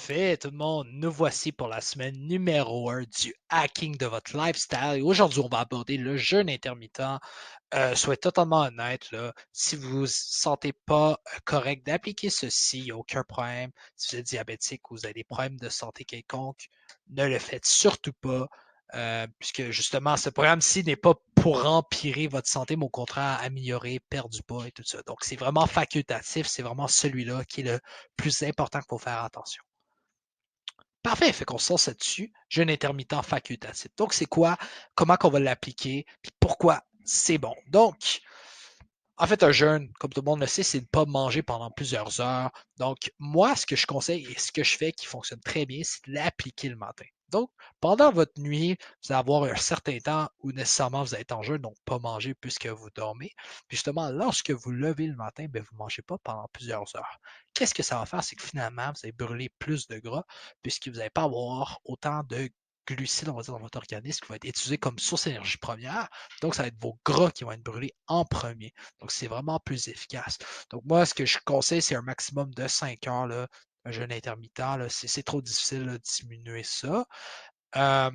Parfait, tout le monde. Nous voici pour la semaine numéro 1 du hacking de votre lifestyle. Et aujourd'hui, on va aborder le jeûne intermittent. Soyez totalement honnête, là, si vous ne vous sentez pas correct d'appliquer ceci, il n'y a aucun problème. Si vous êtes diabétique ou vous avez des problèmes de santé quelconque, ne le faites surtout pas. Puisque justement, ce programme-ci n'est pas pour empirer votre santé, mais au contraire, améliorer, perdre du poids et tout ça. Donc, c'est vraiment facultatif. C'est vraiment celui-là qui est le plus important qu'il faut faire attention. Parfait, fait qu'on se lance là-dessus. Jeûne intermittent facultatif. Donc, c'est quoi? Comment qu'on va l'appliquer? Puis pourquoi c'est bon? Donc, en fait, un jeûne, comme tout le monde le sait, c'est de ne pas manger pendant plusieurs heures. Donc, moi, ce que je conseille et ce que je fais qui fonctionne très bien, c'est de l'appliquer le matin. Donc, pendant votre nuit, vous allez avoir un certain temps où nécessairement vous êtes en jeûne, donc pas manger puisque vous dormez. Puis justement, lorsque vous levez le matin, ben, vous ne mangez pas pendant plusieurs heures. Qu'est-ce que ça va faire? C'est que finalement, vous allez brûler plus de gras puisque vous n'allez pas avoir autant de glucides, on va dire, dans votre organisme qui va être utilisé comme source d'énergie première. Donc, ça va être vos gras qui vont être brûlés en premier. Donc, c'est vraiment plus efficace. Donc, moi, ce que je conseille, c'est un maximum de 5 heures, là, un jeûne intermittent. C'est trop difficile de diminuer ça. Euh,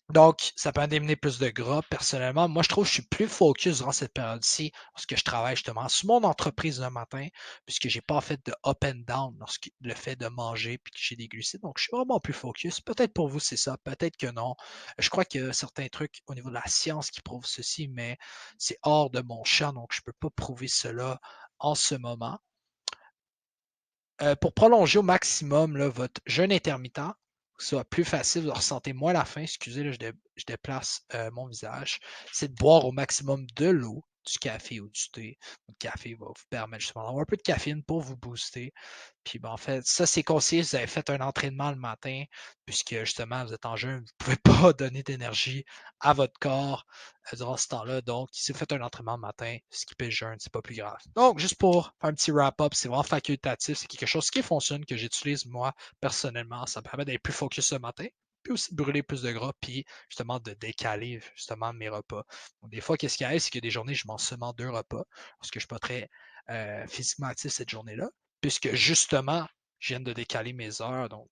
donc, ça peut indemner plus de gras. Personnellement, moi, je trouve que je suis plus focus durant cette période-ci parce que je travaille justement sur mon entreprise le matin, puisque j'ai pas fait de up and down lorsque le fait de manger puis que j'ai des glucides. Donc, je suis vraiment plus focus. Peut-être pour vous, c'est ça. Peut-être que non. Je crois qu'il y a certains trucs au niveau de la science qui prouvent ceci, mais c'est hors de mon champ, donc je peux pas prouver cela en ce moment. Pour prolonger au maximum là, votre jeûne intermittent, que ce soit plus facile, vous ressentez moins la faim, excusez, là, je déplace mon visage, c'est de boire au maximum de l'eau, du café ou du thé. Le café va vous permettre justement d'avoir un peu de caféine pour vous booster. Puis ben, en fait, ça, c'est conseillé si vous avez fait un entraînement le matin, puisque justement, vous êtes en jeûne, vous ne pouvez pas donner d'énergie à votre corps durant ce temps-là. Donc, si vous faites un entraînement le matin, skippez le jeûne, c'est pas plus grave. Donc, juste pour faire un petit wrap-up, c'est vraiment facultatif, c'est quelque chose qui fonctionne, que j'utilise moi personnellement. Ça me permet d'être plus focus le matin, puis aussi de brûler plus de gras, puis justement de décaler justement mes repas. Donc, des fois, qu'est-ce qui arrive, c'est que des journées, je mange seulement 2 repas, parce que je ne suis pas très physiquement actif cette journée-là puisque justement, je viens de décaler mes heures. Donc,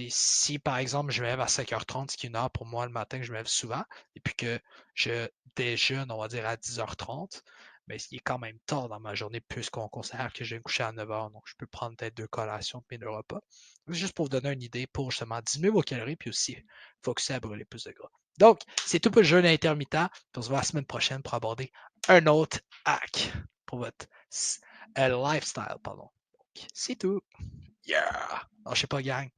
si par exemple, je me lève à 5h30, ce qui est une heure pour moi le matin que je me lève souvent, et puis que je déjeune, on va dire, à 10h30, mais il est quand même tard dans ma journée, puisqu'on considère que je vais me coucher à 9h, donc je peux prendre peut-être 2 collations de mes 2 repas. C'est juste pour vous donner une idée pour justement diminuer vos calories, puis aussi focuser à brûler plus de gras. Donc, c'est tout pour le jeûne intermittent. Puis on se voit la semaine prochaine pour aborder un autre hack pour votre lifestyle, pardon. Donc, c'est tout. Yeah! Non, je sais pas, gang.